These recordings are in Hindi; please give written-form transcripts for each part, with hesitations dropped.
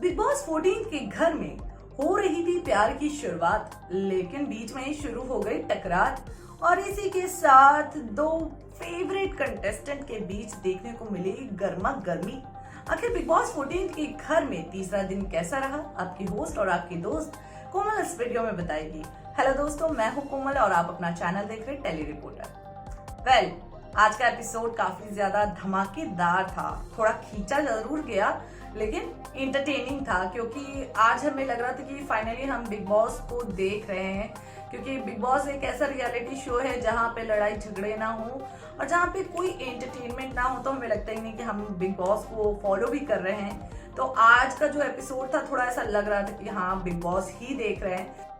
बिग बॉस 14 के घर में हो रही थी प्यार की शुरुआत, लेकिन बीच में ही शुरू हो गई टकरार और इसी के साथ दो फेवरेट कंटेस्टेंट के बीच देखने को मिली गर्मा गर्मी। आखिर बिग बॉस 14 के घर में तीसरा दिन कैसा रहा, आपकी होस्ट और आपकी दोस्त कोमल इस वीडियो में बताएगी। हेलो दोस्तों, मैं हूं कोमल और आप अपना चैनल देख रहे टेली रिपोर्टर। आज का एपिसोड काफी ज्यादा धमाकेदार था, थोड़ा खींचा जरूर गया लेकिन इंटरटेनिंग था, क्योंकि आज हमें लग रहा था कि फाइनली हम बिग बॉस को देख रहे हैं। क्योंकि बिग बॉस एक ऐसा रियलिटी शो है जहाँ पे लड़ाई झगड़े ना हो और जहाँ पे कोई एंटरटेनमेंट ना हो, तो हमें लगता ही नहीं कि हम बिग बॉस को फॉलो भी कर रहे हैं। तो आज का जो एपिसोड था थोड़ा ऐसा लग रहा था कि हाँ, बिग बॉस ही देख रहे हैं।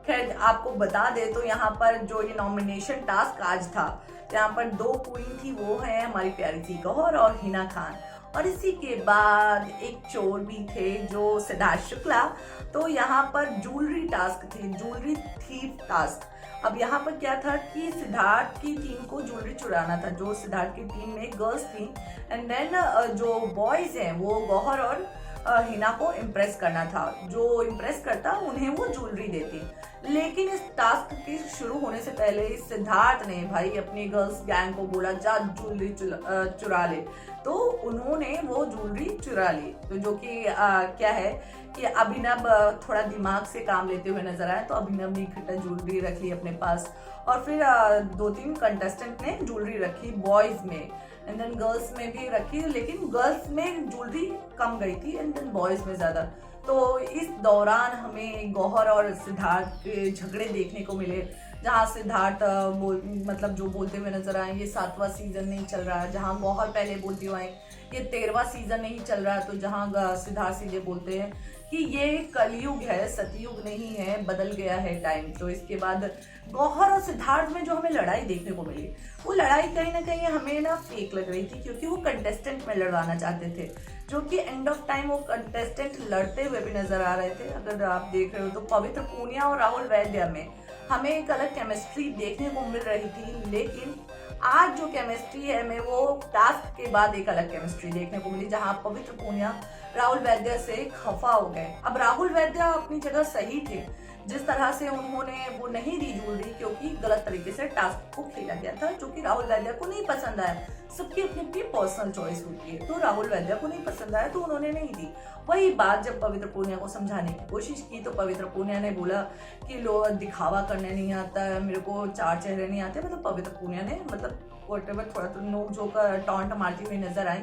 खैर, आपको बता दे तो यहाँ पर जो ये नॉमिनेशन टास्क आज था, यहाँ पर दो क्वीन थी, वो है हमारी प्यारी सी गौहर और हिना खान, और इसी के बाद एक चोर भी थे जो सिद्धार्थ शुक्ला। तो यहाँ पर ज्वेलरी टास्क थी, ज्वेलरी थीफ टास्क। अब यहाँ पर क्या था कि सिद्धार्थ की टीम को ज्वेलरी चुराना था, जो सिद्धार्थ की टीम में गर्ल्स थी, एंड देन जो बॉयज हैं वो गौहर और हिना को इम्प्रेस करना था। जो इम्प्रेस करता उन्हें वो ज्वेलरी देती। लेकिन इस टास्क के शुरू होने से पहले सिद्धार्थ ने भाई अपनी गर्ल्स गैंग को बोला, जा ज्वेलरी चुरा ले। तो उन्होंने वो ज्वेलरी चुरा ली। तो जो कि क्या है कि अभिनव थोड़ा दिमाग से काम लेते हुए नजर आए, तो अभिनव ने इकट्ठा ज्वेलरी रख ली अपने पास, और फिर दो तीन कंटेस्टेंट ने ज्वेलरी रखी बॉयज में, एंड देन गर्ल्स में भी रखी, लेकिन गर्ल्स में ज्वेलरी कम गई थी एंड देन बॉयज में ज्यादा। तो इस दौरान हमें गौहर और सिद्धार्थ के झगड़े देखने को मिले, जहाँ सिद्धार्थ मतलब जो बोलते हुए नजर आए ये 7वां सीजन नहीं चल रहा है, जहाँ गौहर पहले बोलती हुए ये 13वां सीजन नहीं चल रहा है, तो जहाँ सिद्धार्थ सीधे बोलते हैं कि ये कलयुग है, सतयुग नहीं है, बदल गया है टाइम। तो इसके बाद गौहर और सिद्धार्थ में जो हमें लड़ाई देखने को मिली, वो लड़ाई कहीं ना कहीं हमें ना फेक लग रही थी, क्योंकि वो कंटेस्टेंट में लड़वाना चाहते थे, जो कि एंड ऑफ टाइम वो कंटेस्टेंट लड़ते हुए भी नजर आ रहे थे। अगर आप देख रहे हो तो पवित्र पूनिया और राहुल वैद्य में हमें एक अलग केमिस्ट्री देखने को मिल रही थी, लेकिन आज जो केमिस्ट्री है हमें वो टास्क के बाद एक अलग केमिस्ट्री देखने को मिली, जहां पवित्र पूनिया राहुल वैद्य से खफा हो गए। अब राहुल वैद्य अपनी जगह सही थे, जिस तरह से उन्होंने वो नहीं दी ज्वेलरी, क्योंकि गलत तरीके से टास्क को खेला गया था, जो कि राहुल वैद्य को नहीं पसंद आया। सबकी अपनी अपनी पर्सनल चॉइस होती है, तो राहुल वैद्य को नहीं पसंद आया तो उन्होंने नहीं दी। वही बात जब पवित्र पूनिया को समझाने की कोशिश की, तो पवित्र पूनिया ने बोला कि लो दिखावा करने नहीं आता है, मेरे को 4 चेहरे नहीं आते। मतलब पवित्र पूनिया ने मतलब थोड़ा तो नोक झोंक टॉन्ट मारती हुई नजर आई,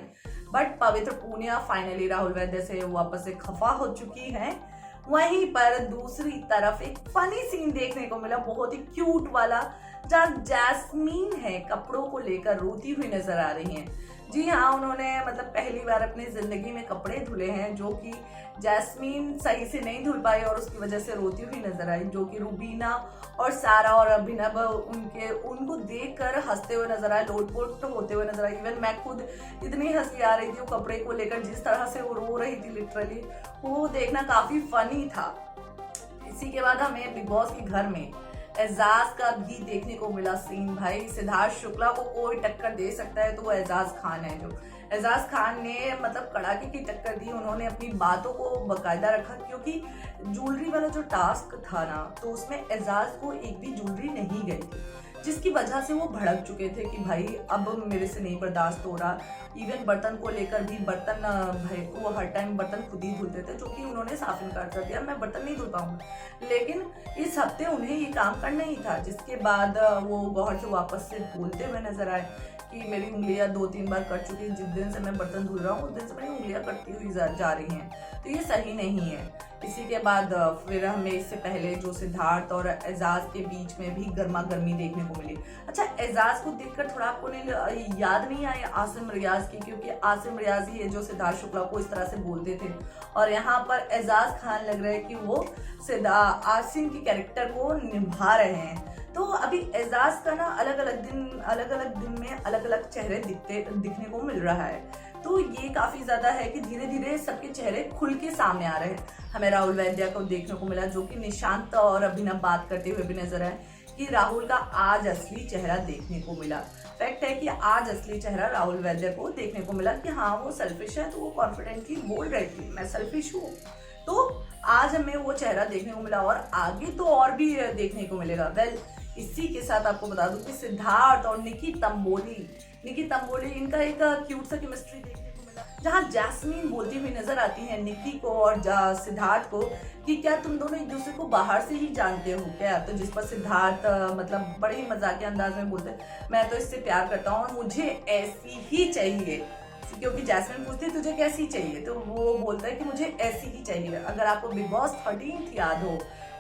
बट पवित्र पूनिया फाइनली राहुल वैद्य से वापस से खफा हो चुकी है। वहीं पर दूसरी तरफ एक फनी सीन देखने को मिला, बहुत ही क्यूट वाला, जहाँ जैस्मीन है कपड़ों को लेकर रोती हुई नजर आ रही हैं। जी हाँ, उन्होंने मतलब पहली बार अपनी जिंदगी में कपड़े धुले हैं, जो कि जैस्मीन सही से नहीं धुल पाई और उसकी वजह से रोती हुई नजर आई, जो कि रूबीना और सारा और अभिनव उनको देखकर हंसते हुए नजर आए, लोटपोट होते हुए नजर आई। इवन मैं खुद इतनी हंसी आ रही थी वो कपड़े को लेकर, जिस तरह से वो रो रही थी लिटरली, वो देखना काफी फनी था। इसी के बाद हमें बिग बॉस के घर में एजाज का भी देखने को मिला सीन। भाई सिद्धार्थ शुक्ला को कोई टक्कर दे सकता है तो वो एजाज खान है। जो एजाज खान ने मतलब कड़ाके की टक्कर दी, उन्होंने अपनी बातों को बाकायदा रखा, क्योंकि ज्वेलरी वाला जो टास्क था ना, तो उसमें एजाज को एक भी ज्वेलरी नहीं गई थी, जिसकी वजह से वो भड़क चुके थे कि भाई अब मेरे से नहीं बर्दाश्त हो रहा। इवन बर्तन को लेकर भी, बर्तन भाई वो हर टाइम बर्तन खुद ही धुलते थे, जो कि उन्होंने साफ इनकार कर दिया, मैं बर्तन नहीं धुल पाऊंगा। लेकिन इस हफ्ते उन्हें ये काम करना ही था, जिसके बाद वो गौहर से वापस से बोलते हुए नजर आए कि मेरी उंगलियां 2-3 बार कट चुकी हैं, जिस दिन से मैं बर्तन धुल रहा हूँ उस दिन से मेरी उंगलियां कटती हुई जा रही हैं, तो ये सही नहीं है। इसी के बाद फिर हमें इससे पहले जो सिद्धार्थ और एजाज के बीच में भी गर्मा गर्मी देखने को मिली। अच्छा, एजाज को देखकर थोड़ा आपको नहीं याद नहीं आया आसिम रियाज की, क्योंकि आसिम रियाज ही है जो सिद्धार्थ शुक्ला को इस तरह से बोलते थे, और यहाँ पर एजाज खान लग रहा है कि वो आसिम की कैरेक्टर को निभा रहे हैं। तो अभी एजाज का ना अलग अलग दिन में अलग अलग चेहरे दिखने को मिल रहा है, तो ये काफी ज्यादा है कि धीरे धीरे सबके चेहरे खुल के सामने आ रहे हैं। हमें राहुल वैद्य को देखने को मिला, जो कि निशांत और अभिनव बात करते हुए भी नजर आए कि राहुल का आज असली चेहरा देखने को मिला। फैक्ट है कि आज असली चेहरा राहुल वैद्य को देखने को मिला कि हाँ वो सेल्फिश है, तो वो कॉन्फिडेंटली बोल रही थी मैं सेल्फिश हूँ। तो आज हमें वो चेहरा देखने को मिला और आगे तो और भी देखने को मिलेगा। वेल, इसी के साथ आपको बता दूं कि सिद्धार्थ और निकी तंबोली इनका एक क्यूट सा केमिस्ट्री देखने को मिला, जहां जैस्मीन बोलती हुई नजर आती है निकी को और सिद्धार्थ को कि क्या तुम दोनों एक दूसरे को बाहर से ही जानते हो क्या। तो जिस पर सिद्धार्थ मतलब बड़े ही मजाकिया अंदाज में बोलते मैं तो इससे प्यार करता हूँ और मुझे ऐसी ही चाहिए, क्योंकि जैस्मिन पूछती है तुझे कैसी चाहिए, तो वो बोलता है कि मुझे ऐसी ही चाहिए। अगर आपको बिग बॉस 13 याद हो,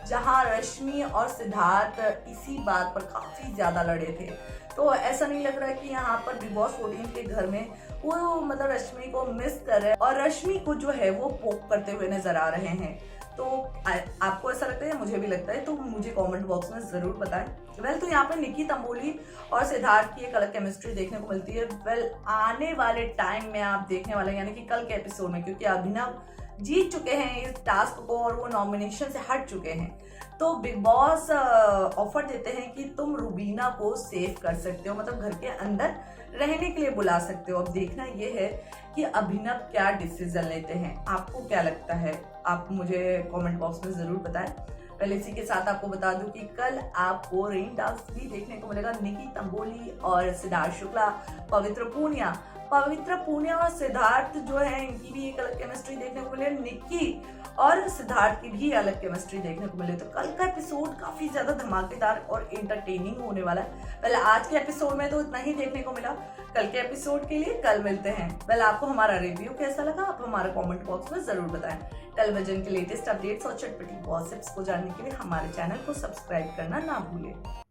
जहां रश्मि और सिद्धार्थ इसी बात पर काफी ज्यादा लड़े थे, तो ऐसा नहीं लग रहा है कि यहाँ पर बिग बॉस 14 के घर में वो मतलब रश्मि को मिस कर रहे हैं और रश्मि को जो है वो पोक करते हुए नजर आ रहे हैं। तो आपको ऐसा लगता है? मुझे भी लगता है, तो मुझे कमेंट बॉक्स में जरूर बताएं। वेल, तो यहाँ पे निकी तंबोली और सिद्धार्थ की एक अलग केमिस्ट्री देखने को मिलती है। वेल, आने वाले टाइम में आप देखने वाले यानी कि कल के एपिसोड में, क्योंकि अभिनव जीत चुके हैं इस टास्क को और वो नॉमिनेशन से हट चुके हैं, तो बिग बॉस ऑफर देते हैं कि तुम रुबीना को सेव कर सकते हो, मतलब घर के अंदर रहने के लिए बुला सकते हो। अब देखना ये है कि अभिनव क्या डिसीजन लेते हैं। आपको क्या लगता है? आप मुझे कमेंट बॉक्स में जरूर बताएं। पहले इसी के साथ आपको बता दूं कि कल आपको रेन डांस भी देखने को मिलेगा। निकी तंबोली और सिद्धार्थ शुक्ला, पवित्र पूनिया और सिद्धार्थ जो है इनकी भी एक अलग केमिस्ट्री देखने को मिले। निकी और सिद्धार्थ की भी अलग केमिस्ट्री देखने को मिले। तो कल का एपिसोड काफी ज्यादा धमाकेदार और एंटरटेनिंग होने वाला है। पहले आज के एपिसोड में तो इतना ही देखने को मिला, कल के एपिसोड के लिए कल मिलते हैं। पहले आपको हमारा रिव्यू कैसा लगा आप हमारे कमेंट बॉक्स में जरूर बताएं। टेलीविजन के लेटेस्ट अपडेट्स और चटपटी गॉसिप्स को जानने के लिए हमारे चैनल को सब्सक्राइब करना ना भूलें।